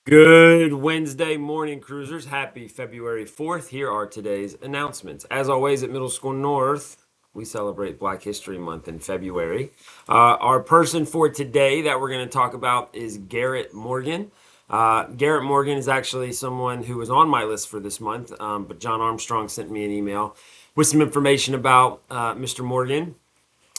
Good Wednesday morning, cruisers. Happy February 4th. Here are today's announcements. As always, at Middle School North, we celebrate Black History Month in February. Our person for today that we're going to talk about is Garrett Morgan. Garrett Morgan is actually someone who was on my list for this month, but John Armstrong sent me an email with some information about Mr. Morgan.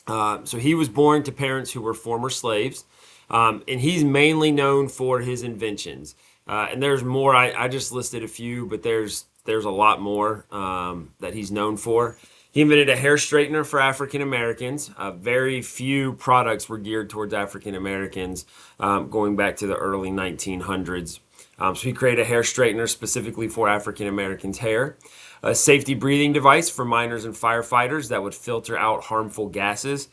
So he was born to parents who were former slaves, and he's mainly known for his inventions. And there's more. I just listed a few, but there's a lot more that he's known for. He invented a hair straightener for African Americans. Very few products were geared towards African Americans, going back to the early 1900s. So he created a hair straightener specifically for African Americans' hair, a safety breathing device for miners and firefighters that would filter out harmful gases.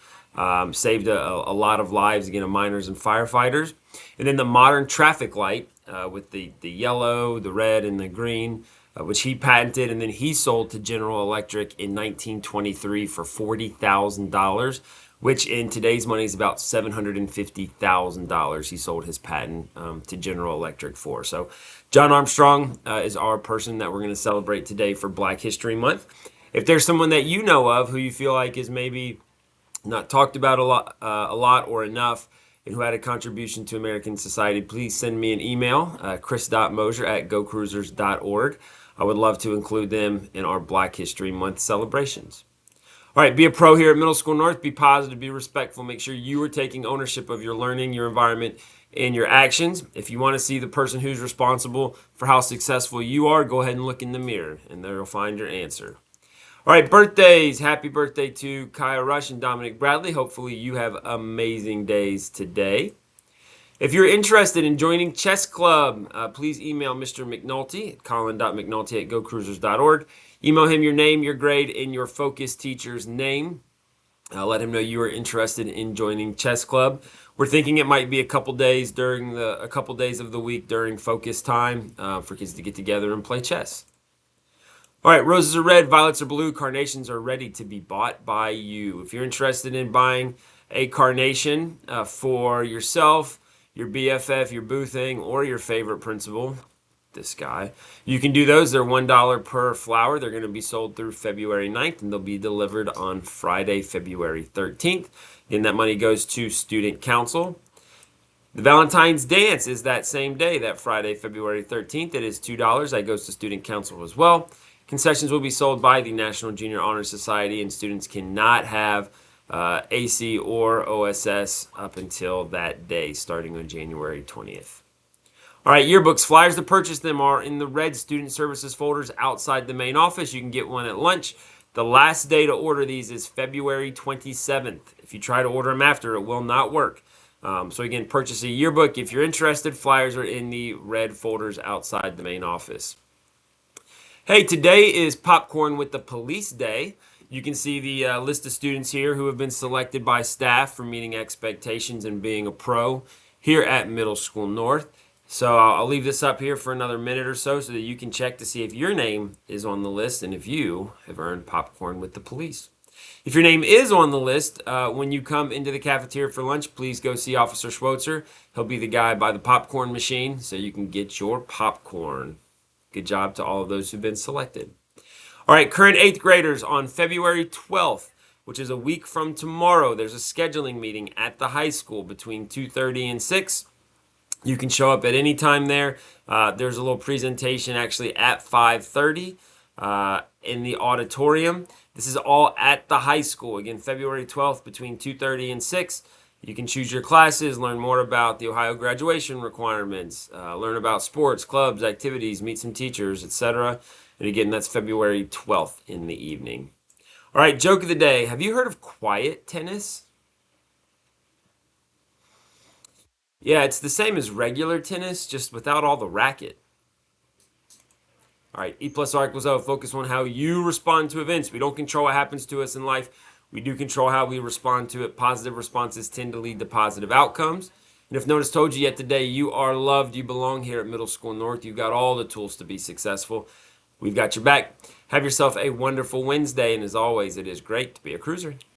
Saved a lot of lives, again, of miners and firefighters. And then the modern traffic light with the yellow, the red, and the green, which he patented, and then he sold to General Electric in 1923 for $40,000, which in today's money is about $750,000. He sold his patent to General Electric for. So, John Armstrong is our person that we're going to celebrate today for Black History Month. If there's someone that you know of who you feel like is maybe not talked about a lot or enough, and who had a contribution to American society, please send me an email, chris.mosier@gocruisers.org. I would love to include them in our Black History Month celebrations. All right, be a pro here at Middle School North. Be positive, be respectful. Make sure you are taking ownership of your learning, your environment, and your actions. If you want to see the person who's responsible for how successful you are, go ahead and look in the mirror, and there you'll find your answer. All right, birthdays. Happy birthday to Kaya Rush and Dominic Bradley. Hopefully, you have amazing days today. If you're interested in joining Chess Club, please email Mr. McNulty at colin.mcnulty@gocruisers.org. Email him your name, your grade, and your focus teacher's name. Let him know you are interested in joining Chess Club. We're thinking it might be a couple days of the week during focus time for kids to get together and play chess. All right, roses are red, violets are blue, carnations are ready to be bought by you. If you're interested in buying a carnation for yourself, your BFF, your boo thing, or your favorite principal, this guy, you can do those. They're $1 per flower. They're going to be sold through February 9th, and they'll be delivered on Friday, February 13th. And that money goes to Student Council. The Valentine's Dance is that same day, that Friday, February 13th. It is $2. That goes to Student Council as well. Concessions will be sold by the National Junior Honor Society, and students cannot have AC or OSS up until that day, starting on January 20th. All right, yearbooks, flyers to purchase them are in the red student services folders outside the main office. You can get one at lunch. The last day to order these is February 27th. If you try to order them after, it will not work. So again, purchase a yearbook. If you're interested, flyers are in the red folders outside the main office. Hey, today is Popcorn with the Police Day. You can see the list of students here who have been selected by staff for meeting expectations and being a pro here at Middle School North. So I'll leave this up here for another minute or so that you can check to see if your name is on the list and if you have earned popcorn with the police. If your name is on the list, when you come into the cafeteria for lunch, please go see Officer Schweitzer. He'll be the guy by the popcorn machine so you can get your popcorn. Good job to all of those who've been selected. All right, current 8th graders, on February 12th, which is a week from tomorrow, there's a scheduling meeting at the high school between 2:30 and 6. You can show up at any time there. There's a little presentation actually at 5:30 in the auditorium. This is all at the high school. Again, February 12th between 2:30 and 6. You can choose your classes, learn more about the Ohio graduation requirements, learn about sports, clubs, activities, meet some teachers, etc. And again, that's February 12th in the evening. All right, joke of the day. Have you heard of quiet tennis? Yeah, it's the same as regular tennis, just without all the racket. All right, E plus R equals O. Focus on how you respond to events. We don't control what happens to us in life. We do control how we respond to it. Positive responses tend to lead to positive outcomes. And if no one has told you yet today, you are loved. You belong here at Middle School North. You've got all the tools to be successful. We've got your back. Have yourself a wonderful Wednesday. And as always, it is great to be a cruiser.